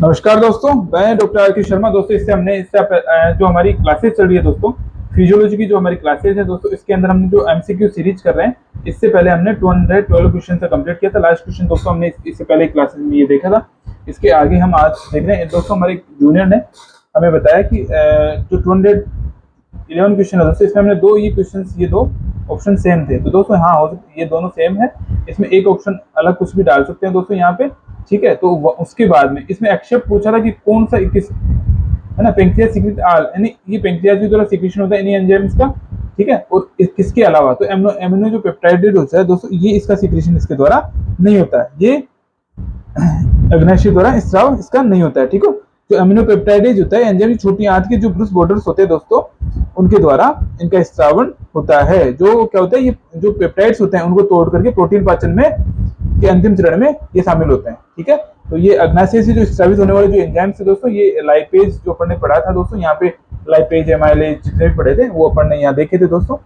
नमस्कार दोस्तों, मैं डॉक्टर आर के शर्मा। दोस्तों जो हमारी क्लासेस चल रही है दोस्तों, फिजियोलॉजी की जो हमारी क्लासेस है दोस्तों, इसके अंदर हमने जो एमसीक्यू सीरीज कर रहे हैं, इससे पहले हमने 212 क्वेश्चन से कंप्लीट किया था। लास्ट क्वेश्चन दोस्तों हमने इससे पहले क्लासेस में ये देखा था। इसके आगे हम आज देख रहे हैं दोस्तों। हमारे जूनियर ने हमें बताया कि जो 211 क्वेश्चन है दोस्तों, इसमें हमने ये दो ऑप्शन सेम थे। तो दोस्तों हाँ, ये दोनों सेम है। इसमें एक ऑप्शन अलग कुछ भी डाल सकते हैं दोस्तों यहाँ पे, ठीक है। तो उसके बाद में इसमें एक्सेप्ट पूछा था कि कौन सा किस, है ना, पेंक्रियास सीक्रेट आल, यानी ये पेंक्रियास भी द्वारा सीक्रेशन होता है इन्हीं एंजाइम्स का, ठीक है। और किसके अलावा तो एमिनो जो पेप्टाइड होता है दोस्तों, ये इसका सीक्रेशन इसके द्वारा नहीं होता है। ये अग्नाशय द्वारा स्राव इसका नहीं होता है, ठीक है। जो अमीनो पेप्टाइडेज होता है एंजाइम, छोटी आंत के जो ब्रूस बॉर्डर्स होते हैं दोस्तों, उनके द्वारा इनका स्रावण होता है। जो क्या होता है, ये जो पेप्टाइड्स होते हैं उनको तोड़ करके प्रोटीन पाचन में के अंतिम चरण में ये शामिल होते हैं, ठीक है। तो ये अग्नाशय से जो स्रावित होने वाले जो एंजाइम्स है दोस्तों, ये लाइपेज जो अपन ने पढ़ा था दोस्तों, यहाँ पे लाइपेज, एमाइलेज जितने भी पढ़े थे वो अपन ने यहाँ देखे थे दोस्तों,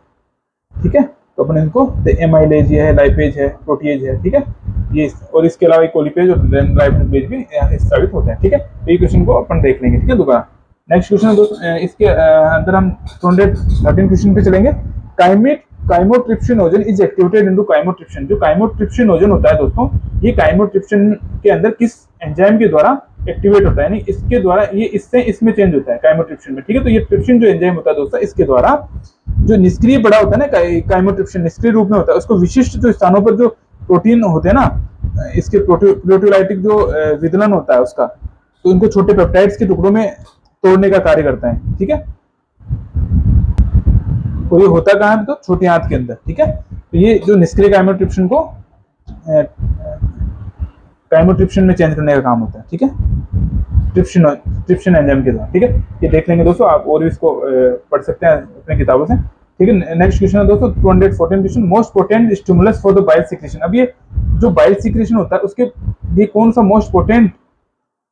ठीक है। तो अपन इनको एमाइलेज है, लाइपेज है, प्रोटीएज है, ठीक है, ये। और इसके अलावा कोलिपेज और राइबोनुक्लेज भी स्रावित होते हैं, ठीक है। तो ये क्वेश्चन को अपन देख लेंगे, ठीक है, दोबारा। नेक्स्ट क्वेश्चन है दोस्तों, इसके अंदर हम 213 क्वेश्चन पे चलेंगे। Chymotrypsinogen is activated into chymotrypsin. जो काइमोट्रिप्सिनोजन होता है दोस्तों, ये काइमोट्रिप्सिन के अंदर किस एंजाइम के द्वारा एक्टिवेट होता है, यानी इसके द्वारा ये इससे इसमें चेंज होता है काइमोट्रिप्सिन में, ठीक है। तो ये ट्रिप्सिन जो एंजाइम होता है दोस्तों, इसके द्वारा जो निष्क्रिय पड़ा होता है ना, काइमोट्रिप्सिन निष्क्रिय रूप में होता है, उसको विशिष्ट जो स्थानों पर जो प्रोटीन होते हैं ना, इसके प्रोटियोलाइटिक जो विदलन होता है उसका, तो इनको छोटे पेप्टाइड्स के टुकड़ों में तोड़ने का कार्य करता है, ठीक है। और ये होता कहाँ है, तो छोटी आंत के अंदर, ठीक है। तो ये जो निष्क्रिय काइमोट्रिप्सिन को काइमोट्रिप्सिन में चेंज करने का काम होता है, ठीक है, ट्रिप्सिन एंजाइम के द्वारा, ठीक है। ये देख लेंगे दोस्तों, आप और भी इसको पढ़ सकते हैं अपनी किताबों से, ठीक है। नेक्स्ट क्वेश्चन है दोस्तों 214 question, most potent stimulus for the bile secretion. अब ये जो बाइल सीक्रेशन होता है उसके ये कौन सा मोस्ट पोटेंट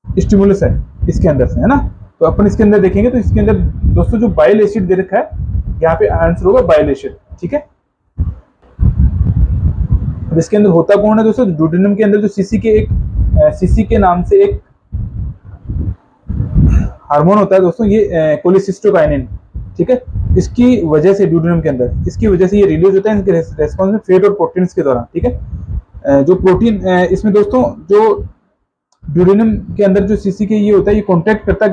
स्टिमुलस है इसके अंदर से, है ना। तो अपन इसके अंदर देखेंगे तो इसके अंदर दोस्तों जो बाइल एसिड दे रखा है, यहाँ पे आंसर होगा बाइल एसिड, ठीक है। अब इसके अंदर होता कौन है दोस्तों, ड्यूडेनम के अंदर जो सीसी के नाम से एक हार्मोन होता है दोस्तों, ये कोलिसिस्टोकाइनिन, ठीक है। इसकी वजह से ड्यूडेनम के अंदर इसकी वजह से ये रिलीज होता है इनके रेस्पॉन्स में फैट और प्रोटीन्स के द्वारा, ठीक है। जो प्रोटीन इसमें दोस्तों, जो ड्यूडेनम के अंदर जो सीसी के ये होता है, ये कॉन्टैक्ट करता है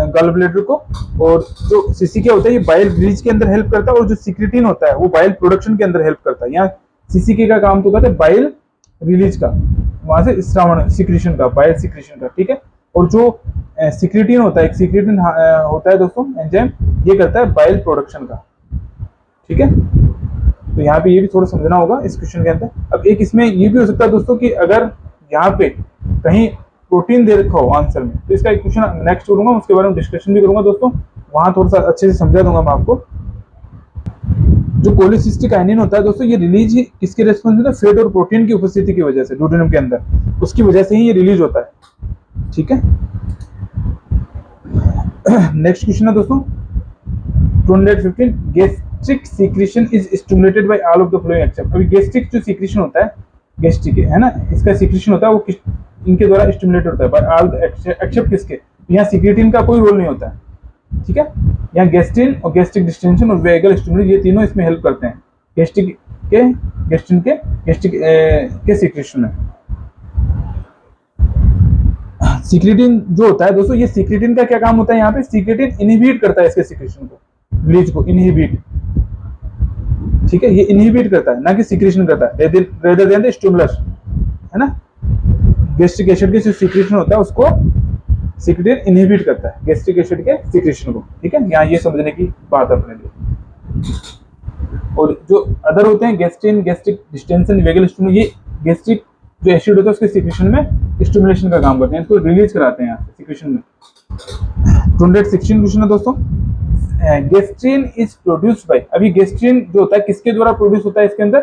गॉल ब्लैडर को, और जो सीसी के होता है ये बाइल रिलीज के अंदर हेल्प करता है, और जो सिक्रेटिन होता है वो बाइल प्रोडक्शन के अंदर हेल्प करता है। यहाँ सीसी के का काम तो कहते हैं बाइल रिलीज का, वहां से श्रावण सिक्रेशन का, बाइल सिक्रेशन का, ठीक है। और जो सिक्रेटिन होता है, एक सिक्रेटिन होता है दोस्तों एंजाइम, ये करता है बाइल प्रोडक्शन का, ठीक है। तो यहाँ पे ये भी थोड़ा समझना होगा इस क्वेश्चन के अंदर। अब एक इसमें ये भी हो सकता है दोस्तों कि अगर यहाँ पे कहीं प्रोटीन दे रखा हो आंसर में, तो इसका एक क्वेश्चन नेक्स्ट करूंगा, उसके बारे में डिस्कशन भी करूंगा दोस्तों, वहां थोड़ा सा अच्छे से समझा दूंगा मैं आपको। जो कोलिसिस्टिकाइनिन होता है दोस्तों, ये रिलीज किसके रेस्पॉन्स में होता है, फैट और प्रोटीन की उपस्थिति की वजह से, ड्यूडेनम के अंदर उसकी वजह से ही ये रिलीज होता है, ठीक है। नेक्स्ट क्वेश्चन है दोस्तों 215, gastric secretion is stimulated by all of the following except. अभी गैस्ट्रिक जो सीक्रेशन होता है, गैस्ट्रिक है ना, इसका सीक्रेशन होता है वो इनके द्वारा स्टिमुलेट होता है, बाय ऑल एक्सेप्ट किसके, यहाँ सिक्रेटिन का कोई रोल नहीं होता है, ठीक है। यहाँ गैस्ट्रिन और गैस्ट्रिक डिस्टेंशन और वेगल स्टिमुलेट, ये तीनों इसमें हेल्प करते हैं गैस्ट्रिक के सीक्रेशन में। सिक्रेटिन जो होता है दोस्तों, ये सिक्रेटिन का क्या काम होता है, यहाँ पे सिक्रेटिन इनहिबिट करता है इसके सिक्रेशन को, रिलीज को इनहिबिट, ठीक है। ये इनहिबिट करता है, ना कि सिक्रेशन करता है, रेदर देन द स्टिमुलस, है ना। गैस्ट्रिक एसिड के जो सिक्रेशन होता है उसको सिक्रेटिन इनहिबिट करता है, गैस्ट्रिक एसिड के सिक्रेशन को, ठीक है। यहाँ ये समझने की बात अपने लिए। और जो अदर होते हैं gastrin, gastric distension, vagal stimulation, ये गैस्ट्रिक जो एसिड होता है उसके सिक्रेशन में स्टिमुलेशन का काम करते हैं, इसको रिलीज कराते हैं यहाँ से सिक्रेशन में। 216 क्वेश्चन है दोस्तों, गैस्ट्रिन इज प्रोड्यूस्ड बाय। अभी गैस्ट्रिन जो होता है किसके द्वारा प्रोड्यूस होता है इसके अंदर,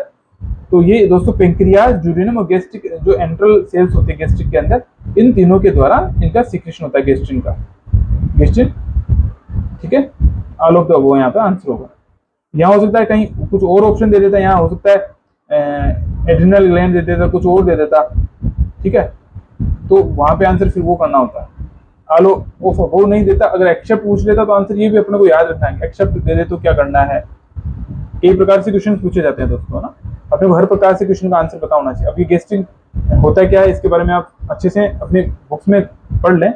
तो ये दोस्तों पेंक्रियाज, ड्यूडेनम और गैस्ट्रिक जो एंट्रल सेल्स होते हैं गैस्ट्रिक के अंदर, इन तीनों के द्वारा इनका सिक्रेशन होता है गैस्ट्रिन का, गैस्ट्रिन, ठीक है। ऑल ऑफ द वो यहाँ पे आंसर होगा। यहाँ हो सकता है कहीं कुछ और ऑप्शन दे देता है, यहाँ हो सकता है एड्रिनल ग्लैंड दे देता, कुछ और दे देता, ठीक है। तो वहां पे आंसर फिर वो करना होता है, आलो वो नहीं देता, अगर एक्सेप्ट पूछ लेता तो आंसर ये भी अपने को याद रखना है, एक्सेप्ट दे दे तो क्या करना है। कई प्रकार से क्वेश्चन पूछे जाते हैं दोस्तों ना, अपने को हर प्रकार से क्वेश्चन का आंसर पता होना चाहिए। अब ये गेस्टिंग होता क्या है इसके बारे में आप अच्छे से अपने बुक्स में पढ़ लें,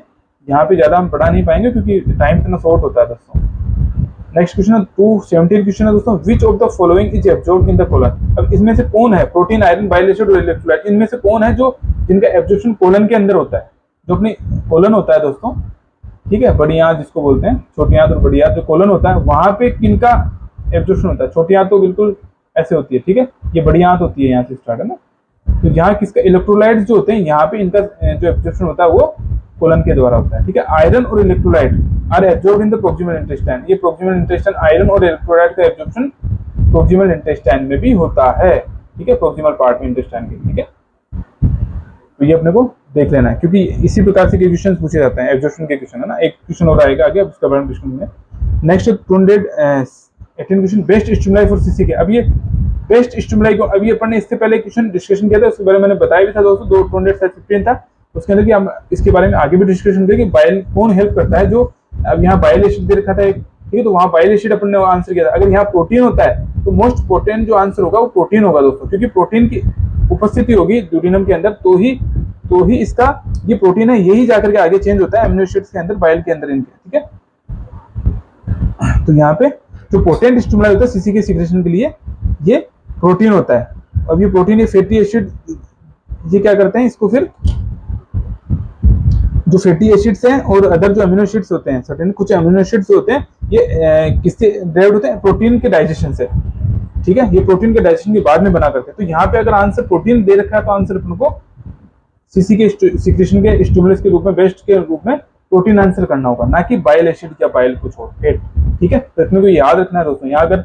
यहाँ पे ज्यादा हम पढ़ा नहीं पाएंगे क्योंकि टाइम इतना शॉर्ट होता है दोस्तों। नेक्स्ट क्वेश्चन है 217 क्वेश्चन है दोस्तों, which of the following is absorbed in the colon. अब इसमें से कौन है, प्रोटीन, आयरन, बाइल एसिड और इलेक्ट्रोलाइट, इनमें से कौन है जो जिनका एब्जॉर्प्शन कोलन के अंदर होता है। जो अपनी कोलन होता है दोस्तों, ठीक है, बड़ी आंत जिसको बोलते हैं, छोटी आंत और बड़ी आंत, जो कोलन होता है वहां पे किनका एब्जॉर्प्शन होता है। छोटी आंत तो बिल्कुल ऐसे होती है, ठीक है, ये बड़ी आंत होती है यहाँ से स्टार्ट है ना। तो यहाँ किसका इलेक्ट्रोलाइट्स जो होते हैं यहाँ पे इनका जो एब्जॉर्प्शन होता है वो कोलन के द्वारा होता है, ठीक है। आयरन और electrolyte are absorbed in the proximal intestine, ये प्रोक्सिमल इंटेस्टाइन आयरन और इलेक्ट्रोलाइट का एब्जॉर्प्शन प्रोक्सिमल इंटेस्टाइन में भी होता है, ठीक है, प्रोक्सिमल पार्ट में इंटेस्टाइन के, ठीक है। तो ये अपने को देख लेना है क्योंकि इसी प्रकार से क्वेश्चन पूछे जाते हैं, एब्जॉर्प्शन के क्वेश्चन है ना। एक क्वेश्चन और आएगा आगे, अब उसका बारे में डिस्कशन में। Next 218 question, best stimuli for सीसीके। अब ये बेस्ट स्टिमुलाई को अभी अपन ने इससे पहले क्वेश्चन डिस्कशन किया था, उसके बारे में मैंने बताया भी था दोस्तों, 215 था उसके अंदर कि हम इसके बारे में आगे भी डिस्कशन करेंगे। बाइल कौन हेल्प करता है, जो अब यहाँ बाइल एसिड दे रखा था एक, ठीक है, तो वहाँ बाइल एसिड अपन ने आंसर किया था। अगर यहाँ प्रोटीन होता है तो मोस्ट पोटेंट जो आंसर होगा वो प्रोटीन होगा दोस्तों, क्योंकि प्रोटीन की उपस्थिति होगी ड्यूडेनम के अंदर तो ही इसका ये प्रोटीन है यही जाकर के आगे चेंज होता है अमीनो एसिड्स के अंदर, बाइल के अंदर इनके, ठीक है। तो यहाँ पे जो पोटेंट स्टिमुलाई होता है सीसी के सिक्रेशन के लिए ये प्रोटीन होता है। अब ये प्रोटीन, ये फैटी एसिड, ये क्या करते हैं इसको, फिर जो फैटी एसिड्स हैं और अदर जो अमीनो एसिड्स होते हैं, सर्टेन कुछ अमीनो एसिड्स होते हैं, ये किससे ड्राइव्ड होते हैं, प्रोटीन के डाइजेशन से, ठीक है। ये प्रोटीन के डाइजेशन के बाद में बना करते हैं। तो यहाँ पे अगर आंसर प्रोटीन दे रखा है तो आंसर अपन को सीसी के सिक्रेशन के स्टिमुलस के रूप में, बेस्ट के रूप में प्रोटीन आंसर करना होगा, ना कि बाइल एसिड या बाइल कुछ और फैट, ठीक है। तो इसमें को याद रखना है दोस्तों, यहाँ अगर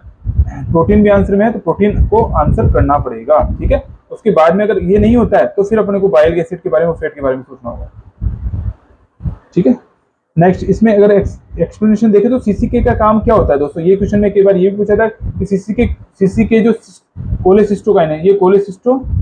प्रोटीन भी आंसर में है तो प्रोटीन को आंसर करना पड़ेगा, ठीक है। उसके बाद में अगर ये नहीं होता है तो फिर अपने को बाइल एसिड के बारे में, फैट के बारे में सोचना होगा, ठीक है। नेक्स्ट इसमें अगर एक्सप्लेनेशन देखें तो सीसीके का काम क्या होता है दोस्तों, ये क्वेश्चन में कई बार ये भी पूछा था कि सीसीके जो कोलेसिस्टोकाइनेज, ये कोलेसिस्टोकाइनेज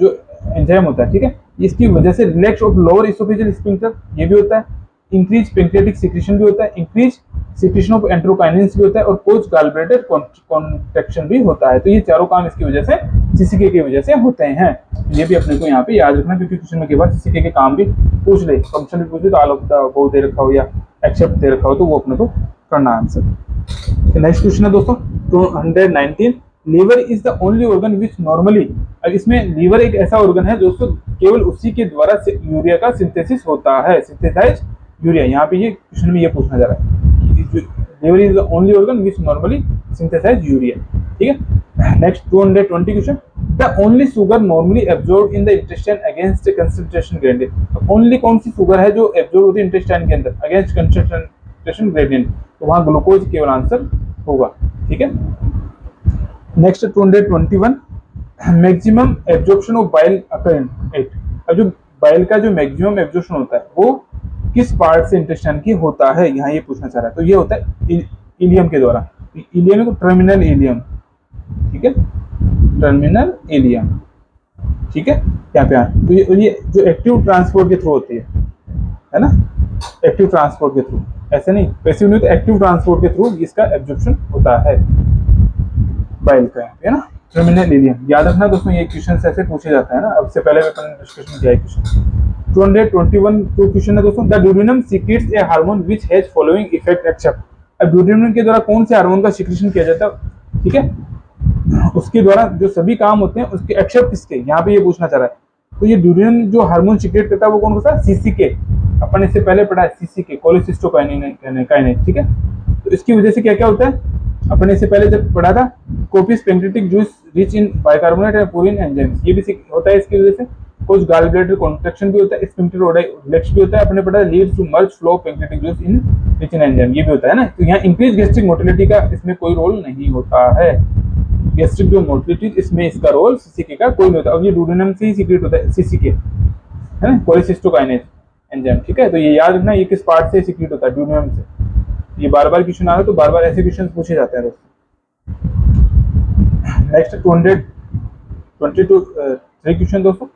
जो एंजाइम होता है, ठीक है, इसकी वजह से relax of lower oesophageal sphincter ये भी होता है, इंक्रीज पैंक्रियाटिक सिक्रेशन भी होता है, इंक्रीज सिक्रेशन ऑफ एंट्रोकाइनेंस भी होता है और कोज गॉलब्लैडर कॉन्ट्रैक्शन भी होता है। तो ये चारों काम इसकी वजह से, सीसीके की वजह से होते हैं। ये भी अपने को यहाँ पे याद रखना क्योंकि क्वेश्चन में के बाद सीसीके के काम भी पूछ ले, फंक्शन भी पूछ ले, तो आल ऑफ द अबव दे रखा हो या एक्सेप्ट दे रखा हो तो वो अपने को करना आंसर। नेक्स्ट क्वेश्चन है दोस्तों 219, liver is the only organ which normally, अब इसमें लीवर एक ऐसा ऑर्गन है दोस्तों केवल उसी के द्वारा यूरिया का सिंथेसिस होता है, सिंथेसाइज यूरिया। यहाँ पे ये क्वेश्चन में ये पूछना जा रहा है, liver is the only organ which normally synthesise urea, ठीक है। Next 220 question, the only sugar normally absorb in the intestine against concentration gradient. Only कौन सी शुगर है जो एब्जॉर्ब होती है इंटेस्टाइन के अंदर अगेंस्ट कंसंट्रेशन ग्रेडियंट, तो वहां ग्लूकोज केवल आंसर होगा, ठीक है। Next 221, maximum absorption of bile occur in 8। अब जो बाइल का जो मैक्सिमम एब्जॉर्प्शन होता है वो किस पार्ट से इंटेस्टाइन की होता है, यहाँ ये पूछना चाह रहा है। तो ये होता है इलियम के द्वारा, इलियम को टर्मिनल इलियम, ठीक है, टर्मिनल इलियम, ठीक है, यहाँ पे तो ये जो एक्टिव ट्रांसपोर्ट के थ्रू होती है ना, एक्टिव ट्रांसपोर्ट के थ्रू, ऐसे नहीं पैसिव नहीं, तो एक्टिव ट्रांसपोर्ट के थ्रू इसका एब्जॉर्प्शन होता है बाइल का, है ना, टर्मिनल इलियम। याद रखना दोस्तों ये क्वेश्चन ऐसे पूछे जाते हैं ना, अब से पहले भी अपन डिस्कशन किया है क्वेश्चन। 221 क्वेश्चन है दोस्तों, the duodenum secretes a hormone which has following effect except. अब ड्यूडेनम के द्वारा कौन से हार्मोन का सीक्रेशन किया जाता है, ठीक है, उसके द्वारा जो सभी काम होते हैं उसके एक्सेप्ट किसके, यहाँ पे ये पूछना चाह रहा है। तो ये ड्यूडेनम जो हार्मोन सीक्रेट करता है वो कौन होता है, सीसीके। अपन इससे पहले पढ़ा है सीसीके, कोलेसिस्टोकाइनेज, ठीक है। तो इसकी वजह से क्या क्या होता है, अपने से पहले जब पढ़ा था, copious pancreatic juice rich in bicarbonate and proenzymes, ये भी होता है इसकी वजह से। कुछ गॉलब्लैडर कॉन्ट्रैक्शन भी होता है, स्फिंक्टर रिलैक्स भी होता है, अपने पढ़ा leads to merge flow pancreatic juice in rich in enzyme, ये भी होता है ना। तो यहाँ इंक्रीज गैस्ट्रिक मोटिलिटी का इसमें कोई रोल नहीं होता है, गैस्ट्रिक जो मोटिलिटी इसमें इसका रोल सीसीके का कोई नहीं होता। अब ये ड्यूडेनम से ही सीक्रेट होता है सीसीके, है ना, कोलेसिस्टोकाइनेज एंजाइम, ठीक है। तो ये याद रखना ये किस पार्ट से सीक्रेट होता है, ड्यूडेनम से। ये बार बार क्वेश्चन आ रहा है तो बार बार ऐसे क्वेश्चन पूछे जाते हैं दोस्तों। नेक्स्ट 222 3 क्वेश्चन दोस्तों,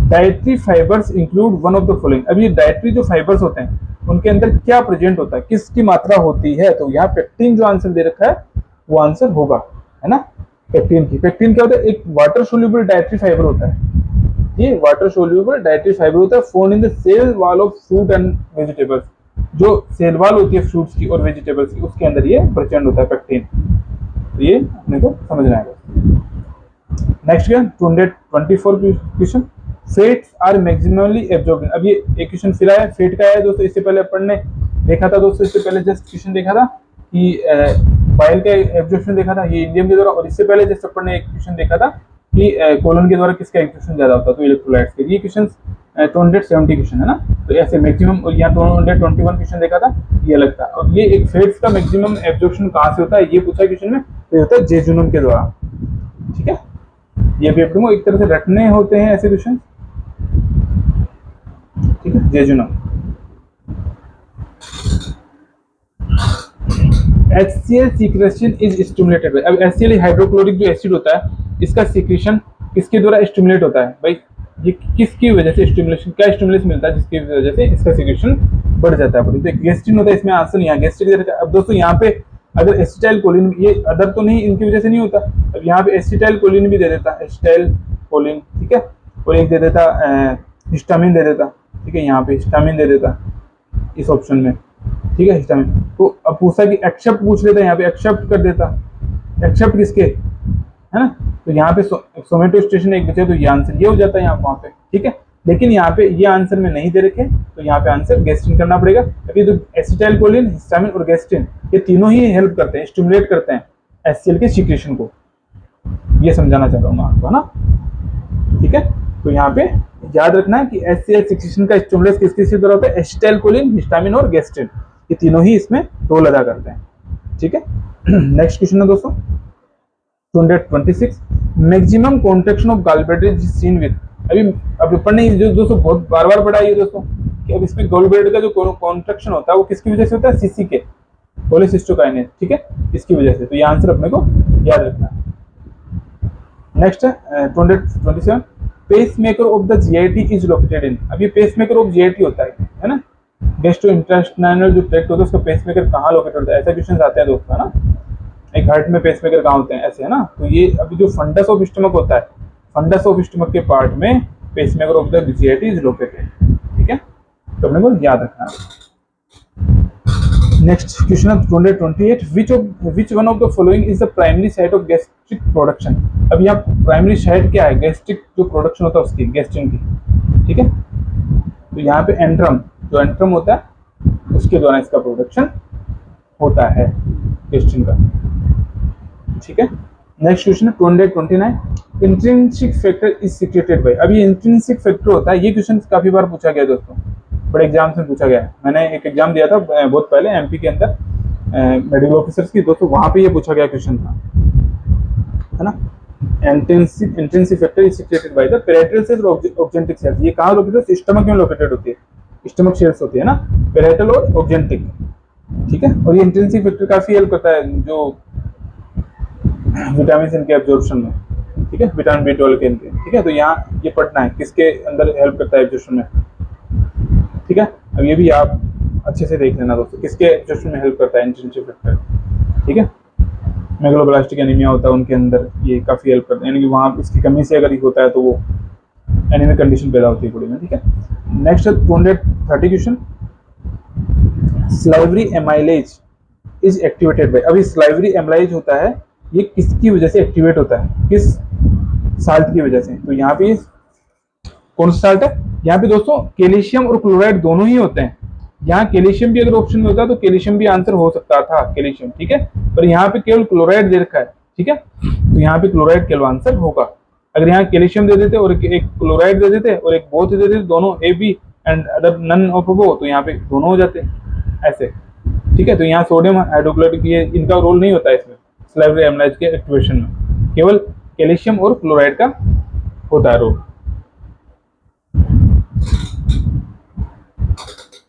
dietary fibres include one of the following. अब ये डाइटरी जो फाइबर्स होते हैं उनके अंदर क्या प्रेजेंट होता है, किसकी मात्रा होती है, तो यहाँ पेक्टिन जो आंसर दे रखा है वो आंसर होगा, है ना, पेक्टिन की। पेक्टिन क्या होता है, एक वाटर सोल्यूबल डाइटरी फाइबर होता है, ये वाटर सोल्यूबल डाइटरी फाइबर होता है, found in the cell wall of fruit and vegetables. जो सेल वॉल होती है फ्रूट्स की और वेजिटेबल्स की, उसके अंदर ये प्रेजेंट होता है पेक्टिन। तो ये अपने को समझना है। नेक्स्ट क्या 224 question, fats are maximally absorbed. अब ये एक क्वेश्चन फिर आया, फेट का है दोस्तों, इससे पहले अपन ने देखा था दोस्तों, इससे पहले जस्ट क्वेश्चन देखा था कि बाइल का एब्जॉर्प्शन देखा था ये इंडियम के द्वारा, और इससे पहले जस्ट अपन ने एक क्वेश्चन देखा था कि कोलन के द्वारा किसका एब्जॉर्प्शन ज्यादा होता है, तो इलेक्ट्रोलाइट्स के। ये क्वेश्चन 270 क्वेश्चन है ना, तो ऐसे मैक्सिमम, और यहाँ 221 क्वेश्चन देखा था, ये अलग था। और ये एक फेट्स का मैक्सिमम एब्जॉर्प्शन कहाँ से होता है ये पूछा क्वेश्चन में, तो ये होता है जेजुनम के द्वारा, ठीक है। ये भी अपने को एक तरह से रटने होते हैं ऐसे क्वेश्चन, ठीक है, jejunum. HCl secretion is stimulated by. अब HCl हाइड्रोक्लोरिक जो एसिड होता है, इसका सीक्रेशन किसके द्वारा स्टिमुलेट होता है भाई, ये किसकी वजह से स्टिमुलेशन, क्या स्टिमुलेशन मिलता है जिसकी वजह से इसका सीक्रेशन बढ़ जाता है, तो गेस्ट्रिन होता है इसमें आंसर, यहाँ गेस्ट्रिक। अब दोस्तों यहाँ पे अगर एसिटाइल कोलिन, ये अदर तो नहीं, इनकी वजह से नहीं होता, अब यहाँ पे एसिटाइल कोलिन भी दे देता, एसिटाइल कोलिन, ठीक है, और एक दे देता हिस्टामिन दे देता, ठीक है, यहाँ पे हिस्टामिन दे देता इस ऑप्शन में, ठीक है, हिस्टामिन। तो अब पूछा कि एक्सेप्ट पूछ लेता, यहाँ पे एक्सेप्ट कर देता, एक्सेप्ट किसके, है ना, तो यहाँ पे सोमेटोस्टेशन एक बचे, तो ये आंसर ये हो जाता है यहाँ वहाँ पे, ठीक है। लेकिन यहाँ पे ये आंसर में नहीं दे रखे, तो यहाँ पे आंसर गेस्ट्रिन करना पड़ेगा। अभी तो एसिटाइल कोलिन, हिस्टामिन और गेस्ट्रिन ये तीनों ही हेल्प करते हैं, स्टिमुलेट करते हैं HCl के सीक्रेशन को, ये समझाना चाह रहा हूँ मैं आपको, है ना, ठीक है। तो यहाँ पे याद रखना है कि HCl सीक्रेशन का स्टिमुलस किसके द्वारा होता है, एसिटाइल कोलिन, हिस्टामिन और गेस्ट्रिन, ये तीनों ही इसमें रोल अदा करते हैं, ठीक है। नेक्स्ट क्वेश्चन है दोस्तों 226, maximum contraction of gallbladder is seen with. अभी अपन ने जो दोस्तों बहुत बार बार पढ़ा है दोस्तों कि अब इसमें गॉलब्लैडर का जो कॉन्ट्रैक्शन होता है वो किसकी वजह से होता है, सीसी के, कोलेसिस्टोकाइनेस, ठीक है, इसकी वजह से। तो ये आंसर अपने को याद रखना है। नेक्स्ट है 227, pacemaker of the GIT is located in. अब ये पेसमेकर ऑफ जीआईटी होता है ना, गैस्ट्रोइंटेस्टाइनल जो ट्रैक्ट होता है उसका पेसमेकर कहाँ लोकेटेड होता है, ऐसा क्वेश्चन आते हैं दोस्तों, है ना, एक हार्ट में पेसमेकर कहाँ होते हैं, ऐसे, है ना। तो ये अभी जो फंडस ऑफ स्टमक होता है, फंडस ऑफ स्टमक के पार्ट में pacemaker of the GIT is located, ठीक है, तो अपने को याद रखना है। नेक्स्ट क्वेश्चन है 228, which one of the following is the primary site of gastric production. अब यहाँ प्राइमरी साइट क्या है, गैस्ट्रिक जो प्रोडक्शन होता है उसकी, गैस्ट्रिन की, ठीक है। तो यहाँ पे एंट्रम, जो एंट्रम होता है उसके द्वारा इसका प्रोडक्शन होता है गैस्ट्रिन का, ठीक है। नेक्स्ट क्वेश्चन है 229, intrinsic factor is secreted by. अब ये इंट्रिंसिक फैक्टर होता है, ये क्वेश्चन काफी बार पूछा गया दोस्तों, बड़े एग्जाम्स में पूछा गया है। मैंने एक एग्जाम दिया था बहुत पहले एमपी के अंदर मेडिकल ऑफिसर्स की, दोस्तों वहां पे ये पूछा गया क्वेश्चन था, है ना। Intrinsic factor is secreted by the parietal cells और ऑक्जेंटिक सेल्स। ये कहाँ लोकेटेड है, स्टमक में लोकेटेड होती है, स्टमक सेल्स होती है ना, पैराइटल और ऑक्जेंटिक, ठीक है। और ये इंट्रिंसिक फैक्टर काफी हेल्प करता है जो विटामिन इनके एब्जॉर्प्शन में, ठीक है, विटामिन B12 के अंदर, ठीक है। तो यहाँ ये पढ़ना है किसके अंदर हेल्प करता है एब्जॉर्प्शन में, ठीक है। अब ये भी आप अच्छे से देख लेना दोस्तों, किसके एब्जॉर्प्शन में हेल्प करता है इंट्रिंसिक फैक्टर, ठीक है। मेगलोब्लास्टिक एनीमिया होता है उनके अंदर, ये काफी हेल्प करता है, यानी कि वहाँ इसकी कमी से अगर होता है तो वो एनीमिक कंडीशन पैदा होती है बॉडी में, ठीक है। Next 230 question, salivary amylase is activated by. अभी स्लाइवरी एमाइलेज होता है, ये किसकी वजह से एक्टिवेट होता है, किस साल्ट की वजह से। तो यहाँ पे कौन सा साल्ट है, यहाँ पे दोस्तों कैल्शियम और क्लोराइड दोनों ही होते हैं। यहाँ कैल्शियम भी अगर ऑप्शन में होता तो कैल्शियम भी आंसर हो सकता था, कैल्शियम, ठीक है, पर यहाँ पे केवल क्लोराइड दे रखा है, ठीक है। तो यहाँ पे क्लोराइड केवल आंसर होगा। अगर यहाँ कैल्शियम दे देते और एक क्लोराइड दे देते और एक बोथ दे देते, दोनों A B and other none of वो, तो यहाँ पे दोनों हो जाते ऐसे, ठीक है। तो यहाँ सोडियम हाइड्रोक्लोराइड ये इनका रोल नहीं होता है इसमें स्लाइवरी एमाइलेज के एक्टिवेशन में, केवल कैल्शियम और क्लोराइड का होता है रोल।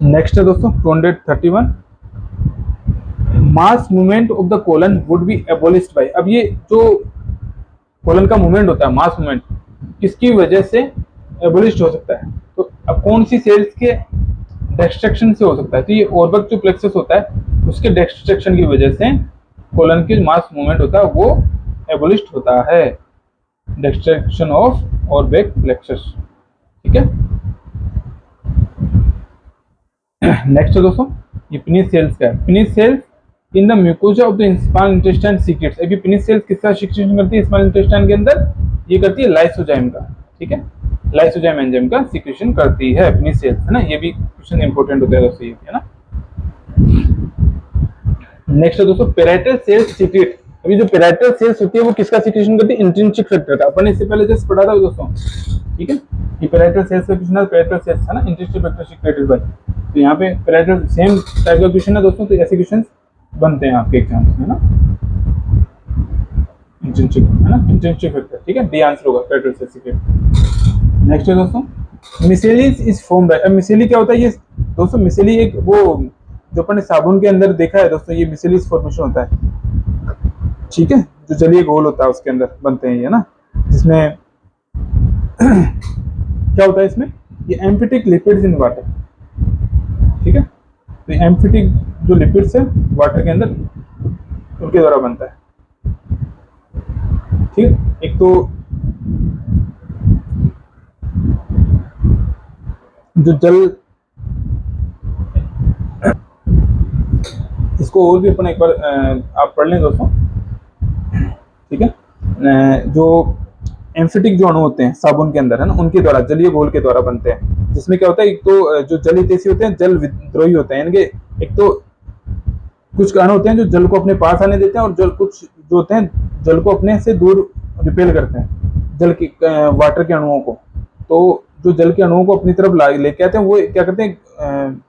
नेक्स्ट है दोस्तों 231, mass movement of the colon would be abolished by. अब ये जो कोलन का मूवमेंट होता है, मास मूवमेंट, किसकी वजह से एबोलिश हो सकता है। तो अब कौन सी सेल्स के डिस्ट्रक्शन से हो सकता है? तो ये ओरबक जो प्लेक्सस होता है उसके डिस्ट्रक्शन की वजह से कोलन की मास मूवमेंट होता है वो एबोलिश होता है। डिस्ट्रक्शन ऑफ ओरबैक प्लेक्सस, ठीक है। नेक्स्ट है दोस्तों ये पिनिस सेल्स का है। Paneth cells in the mucosa of the small intestine secretes. अभी पिनिस सेल्स किसका सीक्रेशन करती है स्मॉल इंटेस्टाइन के अंदर? ये करती है लाइसोजाइम का, ठीक है, लाइसोजाइम एंजाइम का सीक्रेशन करती है पिनिस सेल्स, है ना। ये भी क्वेश्चन इंपॉर्टेंट होता है दोस्तों, ये है ना। नेक्स्ट है दोस्तों पेराइटल सेल्स सीक्रेट। अभी जो पेराइटल सेल्स होती है वो किसका सीक्रेशन करती है? इंट्रिंसिक फैक्टर का। अपन इससे पहले जस्ट पढ़ा था दोस्तों, ठीक है। ये पेराइटल सेल्स का क्वेश्चन है, पेराइटल सेल्स है ना, इंट्रिंसिक फैक्टर सीक्रेटेड बाय। तो यहाँ पे पेराइटल सेम टाइप का क्वेश्चन है दोस्तों, तो ऐसे क्वेश्चन बनते हैं आपके एग्जाम में, है ना। इंट्रिंसिक, है ना, इंट्रिंसिक फैक्टर, ठीक है, डी आंसर होगा पेराइटल सेल्स सीक्रेट। नेक्स्ट है दोस्तों मिसेलीज इज फॉर्म्ड। अब मिसेली क्या होता है? ये दोस्तों मिसेली एक वो जो अपन ने साबुन के अंदर देखा है दोस्तों, ये मिसेलीज फॉर्मेशन होता है, ठीक है, जो जलीय घोल होता है उसके अंदर बनते हैं ये ना, जिसमें क्या होता है इसमें? ये एम्फिटिक लिपिड्स इन वाटर, ठीक है। तो एम्फिटिक जो लिपिड्स है वाटर के अंदर उनके द्वारा बनता है, ठीक है। एक तो जो जल, इसको और भी अपन एक बार आप पढ़ लें दोस्तों, ठीक है। जो एम्फिटिक जो अणु होते हैं साबुन के अंदर, है ना, उनके द्वारा जलीय घोल के द्वारा बनते हैं, जिसमें क्या होता है? एक तो जो जल हितैषी होते हैं, जल विद्रोही होते हैं, इनके एक तो कुछ अणु होते हैं जो जल को अपने पास आने देते हैं, और जल कुछ जो होते हैं जल को अपने से दूर रिपेल करते हैं, जल की वाटर के अणुओं को। तो जो जल के अणुओं को अपनी तरफ लेके आते हैं वो क्या करते हैं?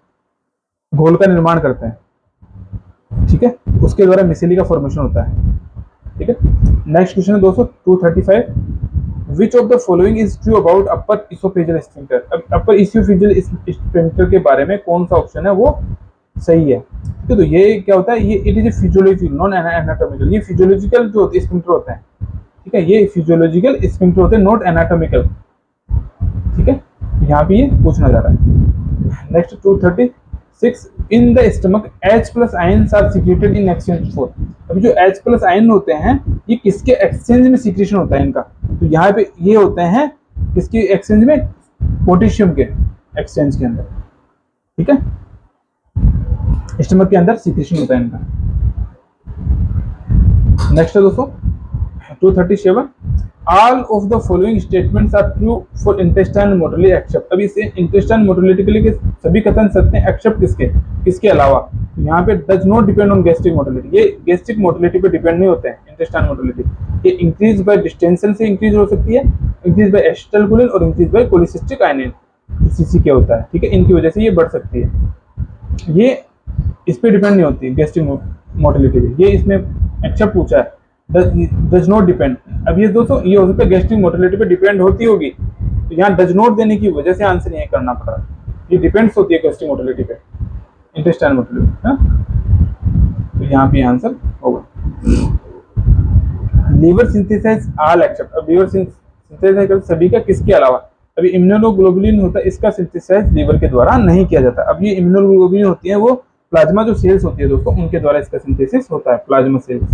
घोल का निर्माण करते हैं, ठीक है। उसके द्वारा मिसेली का फॉर्मेशन होता है, ठीक है। नेक्स्ट क्वेश्चन है दोस्तों 235, which of the following is true about upper oesophageal sphincter. अब अपर इसोफेजियल स्फिंक्टर के बारे में कौन सा ऑप्शन है वो सही है, ठीक है। तो ये क्या होता है? ये it is a physiological non anatomical. ये फिजियोलॉजिकल जो स्फिंक्टर होते हैं, ठीक है, ये फिजियोलॉजिकल स्फिंक्टर होते हैं, नॉट एनाटॉमिकल, ठीक है। यहाँ पे ये पूछना जा रहा है। Next 236, in the stomach H plus ions are secreted in exchange for. अभी जो H प्लस आयन होते हैं ये किसके एक्सचेंज में सीक्रेशन होता है इनका? तो यहाँ पे ये होते हैं किसके एक्सचेंज में? पोटेशियम के एक्सचेंज के अंदर, ठीक है। स्टमक के अंदर सीक्रेशन होता है इनका। नेक्स्ट है दोस्तों 237, all of the following statements are true for intestinal motility except. अभी इसे इंटेस्टाइनल मोटिलिटी के लिए सभी कथन सत्य हैं एक्सेप्ट किसके? किसके अलावा? तो यहाँ पे does not depend on gastric motility. ये गैस्ट्रिक मोटिलिटी पे डिपेंड नहीं होते हैं इंटेस्टाइनल मोटिलिटी। ये इंक्रीज बाय डिस्टेंशन से इंक्रीज हो सकती है, इंक्रीज बाय एसिटाइलकोलिन और इंक्रीज बाय पॉलीसिस्टिक आयनिन, सीसी क्या होता है, ठीक है, इनकी वजह से ये बढ़ सकती है। ये इस पे डिपेंड नहीं होती गैस्ट्रिक मोटिलिटी पे, ये इसमें एक्सेप्ट पूछा है, डज नॉट डिपेंड। अब ये दोस्तों ये हो सकता है गैस्ट्रिक मोटिलिटी पे डिपेंड होती होगी, तो यहाँ डज नॉट देने की वजह से आंसर ये करना पड़ रहा है। ये डिपेंड्स होती है गैस्ट्रिक मोटिलिटी पे, इंटेस्टाइनल मोटिलिटी, हाँ, तो यहाँ पे आंसर होगा। Liver synthesise all except. अब लीवर सिंथेसाइज कर सभी का, किसके अलावा? अभी इम्यूनोग्लोबुलिन होता है, इसका सिंथेसाइज लीवर के द्वारा नहीं किया जाता। अब ये इम्यूनोग्लोबुलिन होती है वो प्लाज्मा जो सेल्स होती है दोस्तों उनके द्वारा इसका सिंथेसिस होता है, प्लाज्मा सेल्स,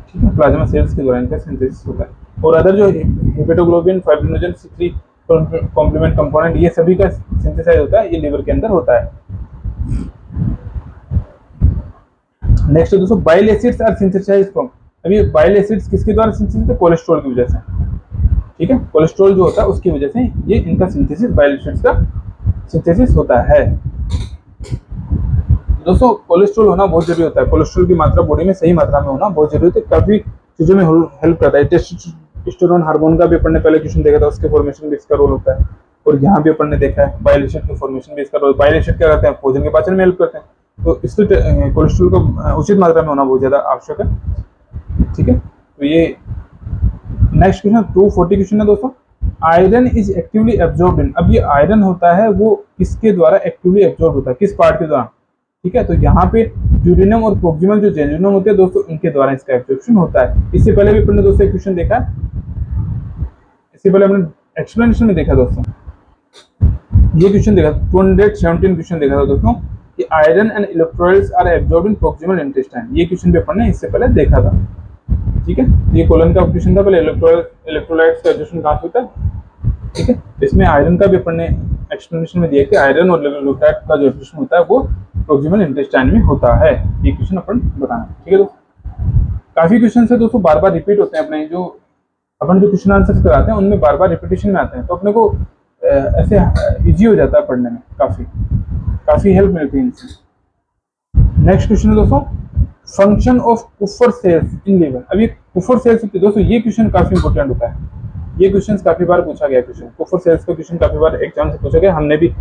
ठीक है, प्लाज्मा सेल्स के द्वारा इनका सिंथेसिस होता है। और अदर जो हेपेटोग्लोबिन, फाइब्रिनोजन, C3 कॉम्प्लीमेंट कंपोनेंट, ये सभी का सिंथेसाइज होता है, ये लीवर के अंदर होता है। नेक्स्ट दोस्तों bile acids are synthesised from. अभी बाइल एसिड्स किसके द्वारा सिंथेसिस होता है? कोलेस्ट्रॉल की वजह से, ठीक है, कोलेस्ट्रॉल जो होता है उसकी वजह से ये इनका सिंथेसिस, बाइल एसिड्स का सिंथेसिस होता है। दोस्तों कोलेस्ट्रॉल होना बहुत जरूरी होता है, कोलेस्ट्रॉल की मात्रा बॉडी में सही मात्रा में होना बहुत जरूरी होता है, काफी चीजों में हेल्प करता है। टेस्टोस्टेरोन हार्मोन का भी अपन ने पहले क्वेश्चन देखा था, उसके फॉर्मेशन में इसका रोल होता है, और यहाँ भी अपन ने देखा है बाइल एसिड के फॉर्मेशन में इसका रोल। बाइल एसिड क्या करते हैं? भोजन के पाचन में हेल्प करते हैं, तो इसलिए कोलेस्ट्रॉल को उचित मात्रा में होना बहुत ज्यादा आवश्यक है, ठीक है। तो ये नेक्स्ट क्वेश्चन 240 क्वेश्चन है दोस्तों, आयरन इज एक्टिवली एब्जॉर्ब्ड इन। अब ये आयरन होता है वो किसके द्वारा एक्टिवली एब्जॉर्ब होता है, किस पार्ट के द्वारा? ठीक है, तो यहाँ पे ड्यूडेनम और प्रोक्सिमल जो जेजुनम होते हैं दोस्तों इनके द्वारा इसका एब्जॉर्प्शन होता है। इससे पहले भी अपन ने दोस्तों एक क्वेश्चन देखा है, इससे पहले हमने एक्सप्लेनेशन में देखा दोस्तों, ये क्वेश्चन देखा 217 क्वेश्चन देखा था दोस्तों कि iron and electrolytes are absorbed in proximal intestine. ये क्वेश्चन पेपर ने इससे पहले देखा था। ठीक है, ये कोलन का क्वेश्चन था, पहले इलेक्ट्रोलाइट्स का एब्जॉर्प्शन कहाँ से होता है। ठीक है, इसमें आयरन का भी अपन ने एक्सप्लेनेशन में दिया कि आयरन और इलेक्ट्रोलाइट का जो एब्जॉर्प्शन होता है वो प्रोक्सिमल इंटेस्टाइन में होता है। ये क्वेश्चन अपन बताना। ठीक है दोस्तों, काफी क्वेश्चन है दोस्तों बार बार रिपीट होते हैं, अपने जो अपन जो क्वेश्चन आंसर कराते हैं उनमें बार बार रिपीटेशन में आते हैं, तो अपने को ऐसे इजी हो जाता है पढ़ने में, काफी हेल्प मिलती है इनसे। नेक्स्ट क्वेश्चन है दोस्तों, function of Kufar sales in liver. अब ये कुफर सेल्स होती है दोस्तों, ये क्वेश्चन काफी इंपॉर्टेंट होता है। ये क्वेश्चन काफी बार पूछा गया क्वेश्चन, कुफर सेल्स का क्वेश्चन काफी बार एग्जाम से पूछा गया, हमने भी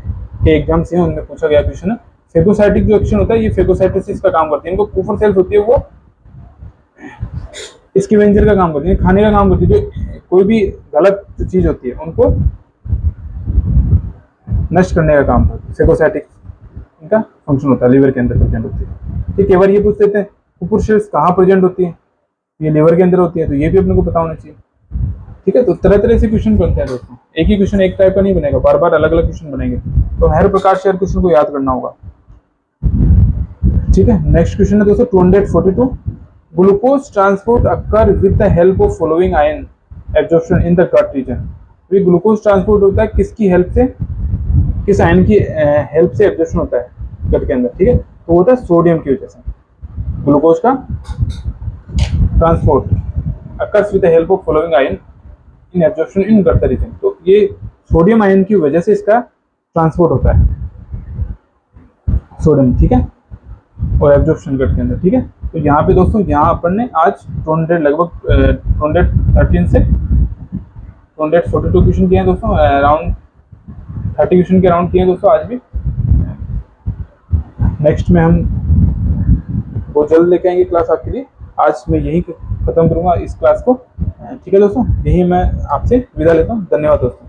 एग्जाम से उनमें पूछा गया क्वेश्चन। फेगोसाइटिक जो एक्शन होता है ये फेगोसाइटोसिस का काम करती है। इनको कुफर सेल्स होती है वो इसकी वेंजर का काम करती है, खाने का काम करती है। जो कोई भी गलत चीज होती है उनको नष्ट करने का काम करती है, फेगोसाइटिक इनका फंक्शन होता है, लिवर के अंदर प्रेजेंट होती है। ठीक है, बार ये पूछ लेते हैं कुफर सेल्स कहाँ प्रेजेंट होती है, ये लिवर के अंदर होती है, तो ये भी अपने को पता होना चाहिए। ठीक है, तो तरह तरह से क्वेश्चन बनते हैं दोस्तों, एक ही क्वेश्चन एक टाइप का नहीं बनेगा, बार बार अलग अलग क्वेश्चन बनेंगे, तो हर प्रकार से हर क्वेश्चन को याद करना होगा। ठीक है, नेक्स्ट क्वेश्चन है दोस्तों 242, glucose transport occur with the help of following ion absorption in the gut region. ये ग्लूकोज ट्रांसपोर्ट होता है किसकी हेल्प से, किस आयन की हेल्प से एब्जॉर्प्शन होता है गट के अंदर। ठीक है, तो होता है सोडियम की वजह से, ग्लूकोज का transport occurs with the help of following ion in absorption in gut region. तो ये सोडियम आयन की वजह से इसका ट्रांसपोर्ट होता है, सोडियम। ठीक है, और एब्जॉर्प्शन गट के अंदर। ठीक है, तो यहाँ पे दोस्तों, यहाँ अपन ने आज 200 लगभग 213 से 242 क्वेश्चन किए हैं दोस्तों, अराउंड 30 क्वेश्चन के अराउंड किए हैं दोस्तों आज भी। नेक्स्ट में हम बहुत जल्द लेके आएंगे क्लास आपके लिए। आज मैं यही खत्म करूंगा इस क्लास को। ठीक है दोस्तों, यही मैं आपसे विदा लेता हूँ। धन्यवाद दोस्तों।